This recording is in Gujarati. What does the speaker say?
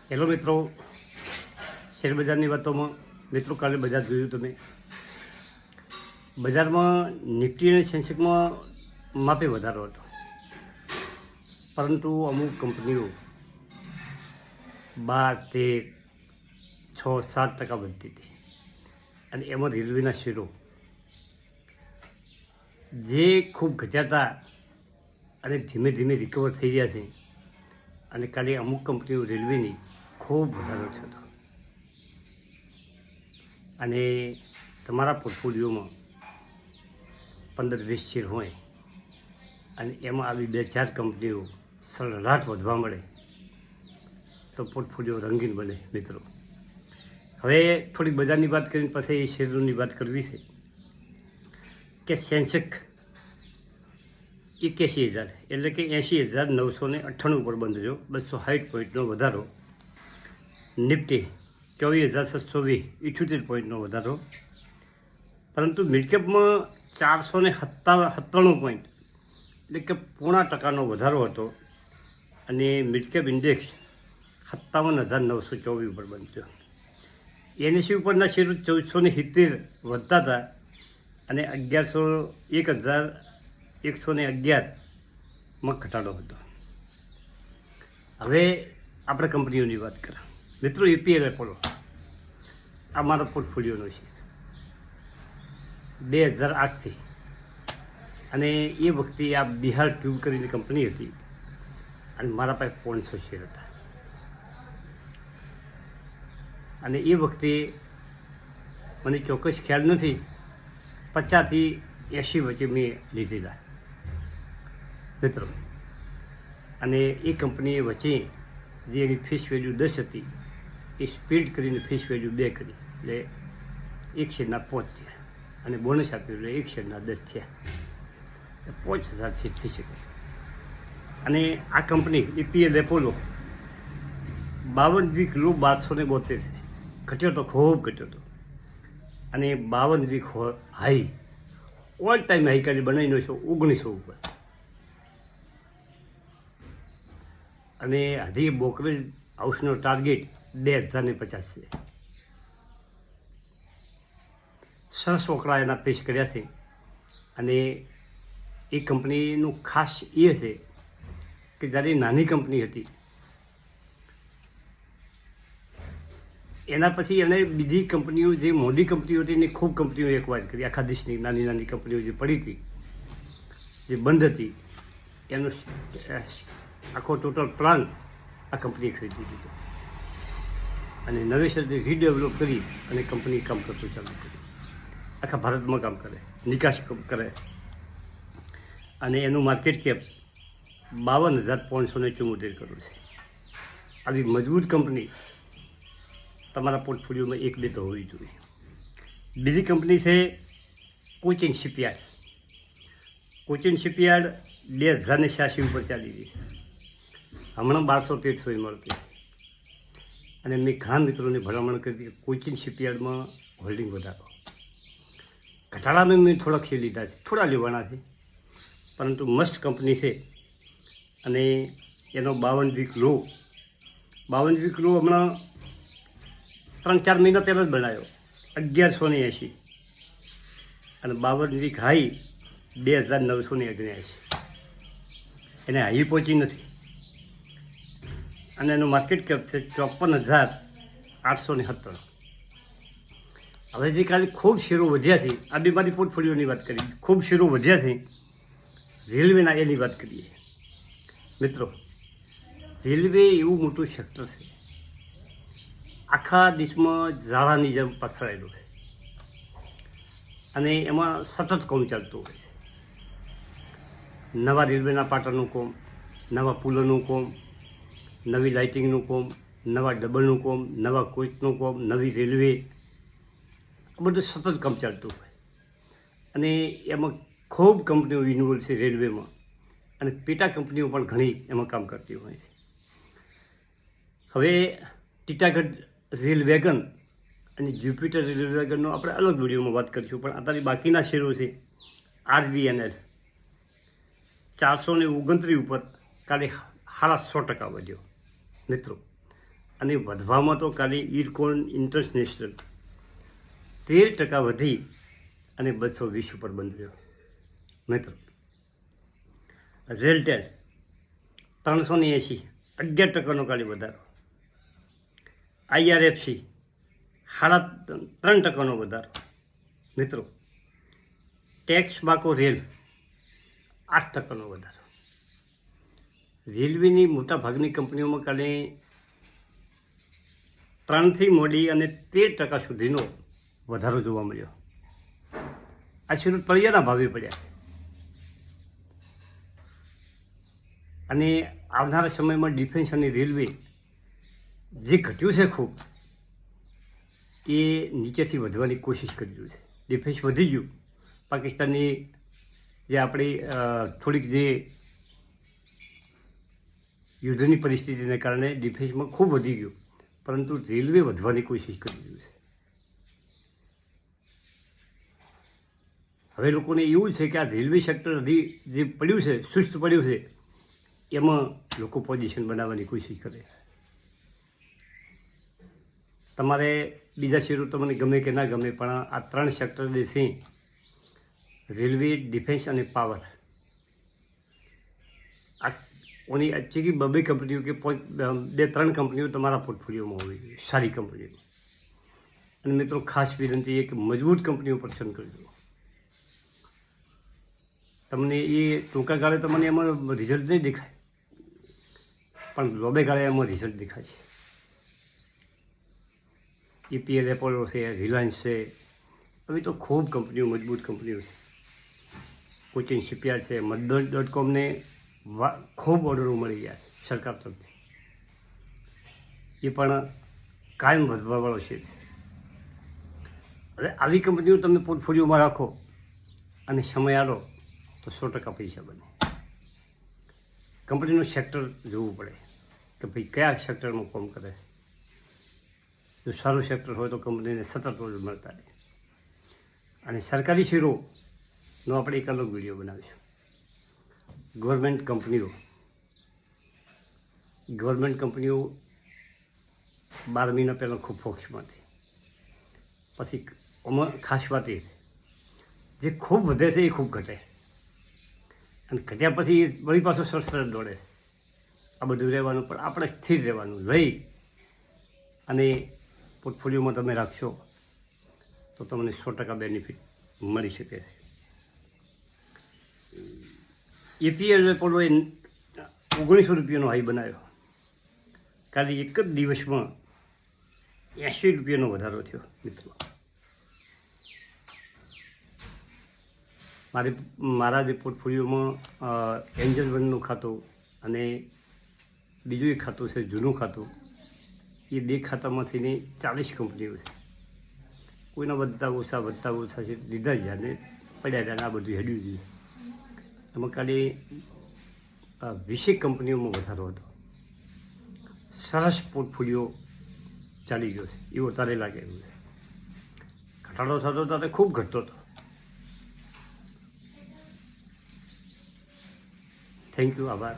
હેલો મિત્રો, શેરબજારની વાતોમાં મિત્રો કાલે બજાર જોયું તમે. બજારમાં નિફ્ટી અને સેન્સેક્સમાં માપે વધારો હતો, પરંતુ અમુક કંપનીઓ 12, 13, 6, 7% વધતી હતી. અને એમાં રેલવેના શેરો જે ખૂબ ઘટ્યા હતા અને ધીમે ધીમે રિકવર થઈ રહ્યા છે. અને કાલે અમુક કંપનીઓ રેલવેની ખૂબ વધારો થયો. અને તમારા પોર્ટફોલિયોમાં 15-20 શેર હોય અને એમાં આવી 2-4 કંપનીઓ સડસડાટ વધવા મળે તો પોર્ટફોલિયો રંગીન બને મિત્રો. હવે થોડી બજારની વાત કરીને પછી એ શેરોની વાત કરવી છે કે સેન્સેક્સ 81,000 એટલે કે 80,998 ઉપર બંધ થયો, 260 પોઈન્ટનો વધારો. નિફ્ટી 24,720 78 પોઈન્ટનો વધારો. પરંતુ મિડકેપમાં 497 પોઈન્ટ એટલે કે 0.5% વધારો હતો. અને મિડકેપ ઇન્ડેક્સ 57,924 ઉપર બંધ થયો. એનએસસી ઉપરના શેરો 1470 વધતા હતા અને 1,111માં ઘટાડો હતો. હવે આપણે કંપનીઓની વાત કરીએ મિત્રો. એપીએલ એપોલો આ મારો પોર્ટફોલિયોનો છે 2008થી. અને એ વખતે આ બિહાર ટ્યુબ કરીને કંપની હતી અને મારા પાસે 500 શેર હતા. અને એ વખતે મને ચોક્કસ ખ્યાલ નથી, 50 થી 80 વચ્ચે મેં લીધેલા મિત્રો. અને એ કંપનીએ વચ્ચે જે એની ફેસ વેલ્યુ 10 હતી એ સ્પીડ કરીને ફેસ વેલ્યુ 2 કરી, એટલે 1 શેરના 5 થયા અને બોનસ આપ્યું એટલે 1 શેરના 10 થયા, 5,000 શેર થઈ શકે. અને આ company APL Apollo 52 week low 1272 છે, ઘટ્યો તો ખૂબ ઘટ્યો હતો. અને 52 week high all time high કરી બનાવીનો છે 1900 ઉપર. અને હજી બ્રોકરેજ હાઉસનો ટાર્ગેટ 2,050 છે. સરસ વકરા એના પેશ કર્યા છે. અને એ કંપનીનું ખાસ એ હશે કે જ્યારે નાની કંપની હતી એના પછી એને બીજી કંપનીઓ જે મોટી કંપનીઓ હતી એની ખૂબ કંપનીઓ એક્વાયર કરી. આખા દેશની નાની નાની કંપનીઓ જે પડી હતી, જે બંધ હતી, એનો આખો ટોટલ પ્લાન આ કંપનીએ ખરીદી દીધો અને નવેસરથી રીડેવલપ કરી અને કંપની કામ કરતું ચાલુ કર્યું. આખા ભારતમાં કામ કરે, નિકાસ કરે. અને એનું માર્કેટ કેપ 52,574 કરોડ છે. આવી મજબૂત કંપની તમારા પોર્ટફોલિયોમાં 1-2 તો હોવી જોઈએ. બીજી કંપની છે કોચિન શિપયાર્ડ. કોચિન શિપયાર્ડ 2,086 ઉપર ચાલી રહી છે, હમણાં 1200-1300 મળતી. અને મેં ઘણા મિત્રોને ભલામણ કરી કે કોચિન શિપયાર્ડમાં હોલ્ડિંગ વધારો. ઘટાડામાં મેં થોડાક શેર લીધા છે, થોડા લેવાના છે, પરંતુ મસ્ત કંપની છે. અને એનો 52 વીક લો હમણાં 3-4 મહિના પહેલાં જ બનાવ્યો 1,180. અને 52 વીક હાઈ 2,979. એને હાઈ પહોંચી નથી. અને એનું માર્કેટ કેપ છે 54,870. હવે જે કાલે ખૂબ શેરો વધ્યા છે, આ બી મારી પોર્ટફોલિયોની વાત કરી, ખૂબ શેરો વધ્યા છે રેલવેના, એની વાત કરીએ મિત્રો. રેલવે એવું મોટું સેક્ટર છે, આખા દેશમાં ઝાડાની જેમ પથરાયેલું છે. અને એમાં સતત કામ ચાલતું હોય છે. નવા રેલવેના પાટાનું કામ, નવા પુલોનું કામ, નવી લાઇટિંગનું કામ, નવા ડબલનું કામ, નવા કોચનું કામ, નવી રેલવે, આ બધું સતત કામ ચાલતું હોય. અને એમાં ખૂબ કંપનીઓ ઇન્વોલ્વ છે રેલવેમાં. અને પેટા કંપનીઓ પણ ઘણી એમાં કામ કરતી હોય છે. હવે ટીટાગઢ રેલ વેગન અને જ્યુપિટર રેલ વેગનનો આપણે અલગ વિડીયોમાં વાત કરીશું. પણ અત્યારે બાકીના શેરો છે આરબીએનએલ 429 ઉપર કાલે 100% વધ્યો મિત્રો. અને વધવામાં તો ખાલી ઇરકોન ઇન્ટરનેશનલ 13% વધી અને 220 ઉપર બંધ રહ્યો. મિત્રો રેલટેલ 380, 11% ખાલી વધારો. IRFC 3.5% વધારો. મિત્રો ટેક્સ બાકો રેલ 8% વધારો. રેલવેની મોટાભાગની કંપનીઓમાં કાલે 3થી મોડી અને 13% સુધીનો વધારો જોવા મળ્યો. આ સિવાય તળિયાના ભાવે પડ્યા અને આવનારા સમયમાં ડિફેન્સ અને રેલવે જે ઘટ્યું છે ખૂબ એ નીચેથી વધવાની કોશિશ કરી રહ્યું છે. ડિફેન્સ વધી ગયું. પાકિસ્તાનની જે આપણી થોડીક જે યુદ્ધની પરિસ્થિતિને કારણે ડિફેન્સમાં ખૂબ વધી ગયું, પરંતુ રેલવે વધવાની કોશિશ કરી રહ્યું છે. હવે લોકોને એવું છે કે આ રેલવે સેક્ટર હજી જે પડ્યું છે, સુસ્ત પડ્યું છે, એમાં લોકો પોઝિશન બનાવવાની કોશિશ કરે. તમારે બીજા શેરો તમને ગમે કે ના ગમે, પણ આ 3 સેક્ટર જે છે રેલવે, ડિફેન્સ અને પાવર, આ ઓની अच्छी 2 કંપનીઓ કે 2-3 કંપનીઓ તમારા પોર્ટફોલિયોમાં હોવી જોઈએ, સારી કંપનીઓ. અને મિત્રો ખાસ વિનંતી એ કે મજબૂત કંપનીઓ પસંદ કરજો. તમને એ ટૂંકા ગાળે તમને એમાં રિઝલ્ટ નહીં દેખાય, પણ લાંબે ગાળે એમાં રિઝલ્ટ દેખાય છે. EPL એપોલો છે, રિલાયન્સ છે, હવે તો ખૂબ કંપનીઓ, મજબૂત કંપનીઓ છે. કોચિન શિપયાર્ડ છે, મદદ.comને ખૂબ ઓર્ડરો મળી ગયા છે સરકાર તરફથી. એ પણ કાયમ વધવાવાળો છે. હવે આવી કંપનીઓ તમે પોર્ટફોલિયોમાં રાખો અને સમય આલો તો 100% પૈસા બને. કંપનીનું સેક્ટર જોવું પડે કે ભાઈ કયા સેક્ટરમાં કામ કરે છે. જો સારું સેક્ટર હોય તો કંપનીને સતત ઓર્ડર મળતા રહે. અને સરકારી શેરોનો આપણે એક અલગ વિડીયો બનાવીશું. ગવર્મેન્ટ કંપનીઓ 12 મહિના પહેલાં ખૂબ ફોક્સમાં હતી. પછી આમાં ખાસ વાત એ જે ખૂબ વધે છે એ ખૂબ ઘટે, અને ઘટ્યા પછી વળી પાછો સરસર દોડે. આ બધું રહેવાનું, પણ આપણે સ્થિર રહેવાનું. લઈ અને પોર્ટફોલિયોમાં તમે રાખશો તો તમને 100% બેનિફિટ મળી શકે છે. EPL એપોલોએ 1900 રૂપિયાનો હાઈ બનાવ્યો. કાલે એક જ દિવસમાં 80 રૂપિયાનો વધારો થયો. મિત્રો મારા જે પોર્ટફોલિયોમાં એન્જલ વનનું ખાતું અને બીજું એક ખાતું છે જૂનું ખાતું, એ 2 ખાતામાંથીને 40 કંપનીઓ છે. કોઈના વધતા ઓછા છે, લીધા જ અને પડ્યા જાય. આ બધું હેડ્યું છે. એમાં ખાલી 20 કંપનીઓમાં વધારો હતો. સરસ પોર્ટફોલિયો ચાલી ગયો છે એવું તારે લાગે એવું છે. ઘટાડો થતો ત્યારે ખૂબ ઘટતો હતો. થેન્ક યુ, આભાર.